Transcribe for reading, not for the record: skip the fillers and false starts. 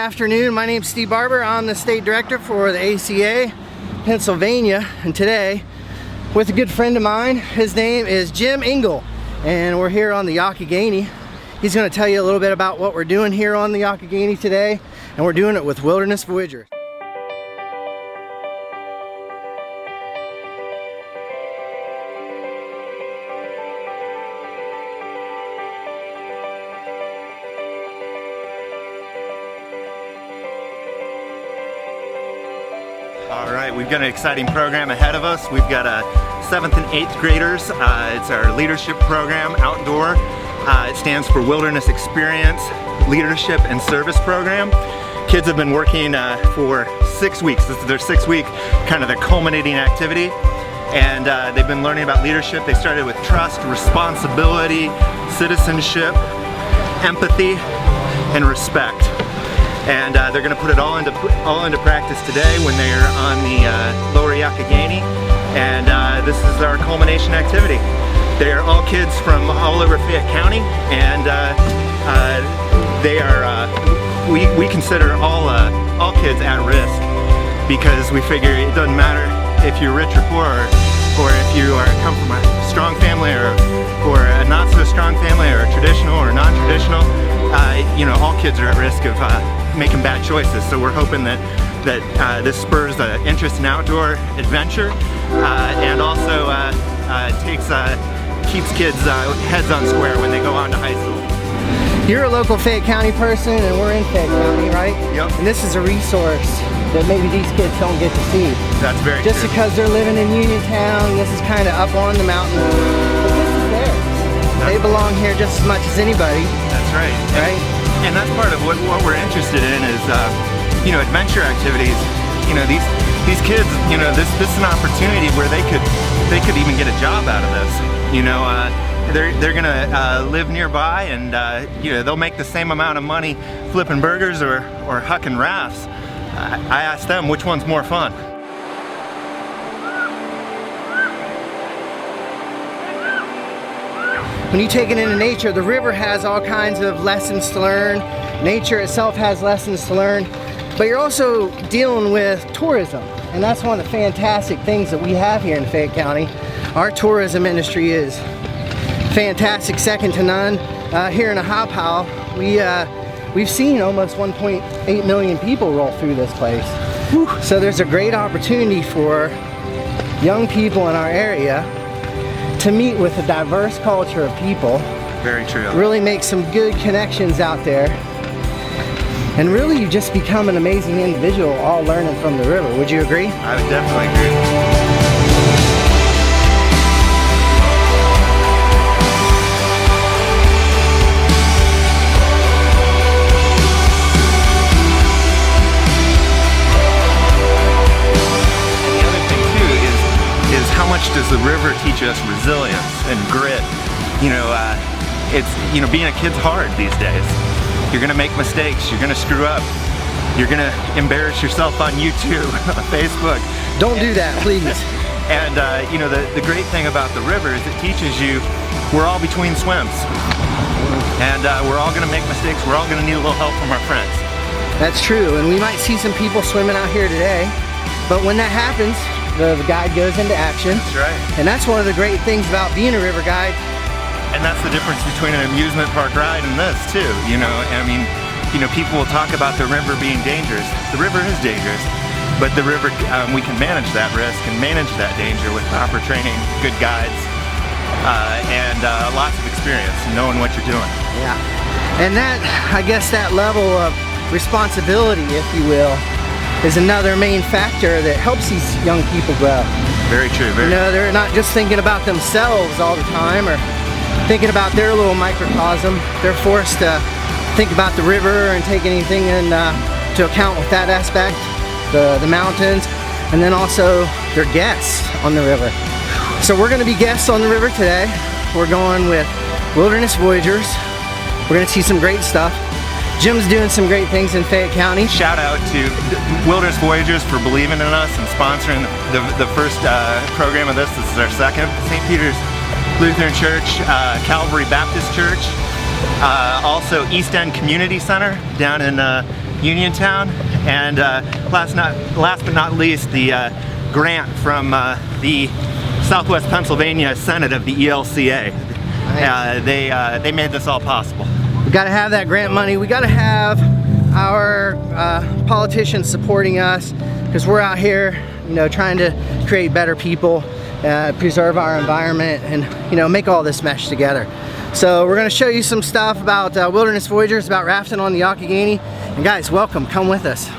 afternoon. My name's Steve Barber. I'm the state director for the ACA Pennsylvania, and today with a good friend of mine. His name is Jim Engel, and we're here on the Youghiogheny. He's going to tell you a little bit about what we're doing here on the Youghiogheny today, and we're doing it with Wilderness Voyageurs. All right, we've got an exciting program ahead of us. We've got 7th and 8th graders. It's our leadership program, outdoor. It stands for Wilderness Experience, Leadership and Service Program. Kids have been working for 6 weeks. This is their 6-week, kind of their culminating activity. And they've been learning about leadership. They started with trust, responsibility, citizenship, empathy, and respect. And they're going to put it all into practice today when they're on the lower Youghiogheny, and this is our culmination activity. They're all kids from all over Fayette County, and they are we consider all kids at risk, because we figure it doesn't matter if you're rich or poor, or if you come from a strong family or a not so strong family, or traditional or non-traditional. You know, all kids are at risk of making bad choices, so we're hoping that this spurs the interest in outdoor adventure, and also keeps kids' heads on square when they go on to high school. You're a local Fayette County person, and we're in Fayette County, right? Yep. And this is a resource that maybe these kids don't get to see. That's very Just true. because they're living in Uniontown, this is kind of up on the mountain, but this is theirs. They belong here just as much as anybody. That's right. Right? And that's part of what we're interested in is, you know, adventure activities. You know, these kids, you know, this is an opportunity where they could even get a job out of this. You know, they're gonna live nearby, and you know, they'll make the same amount of money flipping burgers or hucking rafts. I asked them which one's more fun. When you take it into nature, the river has all kinds of lessons to learn. Nature itself has lessons to learn, but you're also dealing with tourism, and that's one of the fantastic things that we have here in Fayette County. Our tourism industry is fantastic, second to none. Here in Ohiopyle, we've seen almost 1.8 million people roll through this place. Whew. So there's a great opportunity for young people in our area to meet with a diverse culture of people. Very true. Really make some good connections out there. And really you just become an amazing individual, all learning from the river. Would you agree? I would definitely agree. Does the river teach us resilience and grit? You know, being a kid's hard these days. You're gonna make mistakes, you're gonna screw up, you're gonna embarrass yourself on YouTube, Facebook. Don't do that, please. And you know, the great thing about the river is it teaches you we're all between swims. And we're all gonna make mistakes, we're all gonna need a little help from our friends. That's true, and we might see some people swimming out here today, but when that happens, the guide goes into action. That's right. And that's one of the great things about being a river guide. And that's the difference between an amusement park ride and this too. You know, I mean, you know, people will talk about the river being dangerous. The river is dangerous, but the river, we can manage that risk and manage that danger with proper training, good guides, and lots of experience and knowing what you're doing. Yeah. And that, I guess that level of responsibility, if you will, is another main factor that helps these young people grow. Very true. Very you know, they're not just thinking about themselves all the time or thinking about their little microcosm. They're forced to think about the river and take anything to account with that aspect, the mountains, and then also their guests on the river. So we're going to be guests on the river today. We're going with Wilderness Voyageurs. We're going to see some great stuff. Jim's doing some great things in Fayette County. Shout out to Wilderness Voyageurs for believing in us and sponsoring the first program of this. This is our second. St. Peter's Lutheran Church, Calvary Baptist Church, also East End Community Center down in Uniontown, and last but not least, the grant from the Southwest Pennsylvania Senate of the ELCA. Nice. They made this all possible. We got to have that grant money. We got to have our politicians supporting us, because we're out here, you know, trying to create better people, preserve our environment, and, you know, make all this mesh together. So we're going to show you some stuff about Wilderness Voyageurs, about rafting on the Youghiogheny. And guys, welcome, come with us.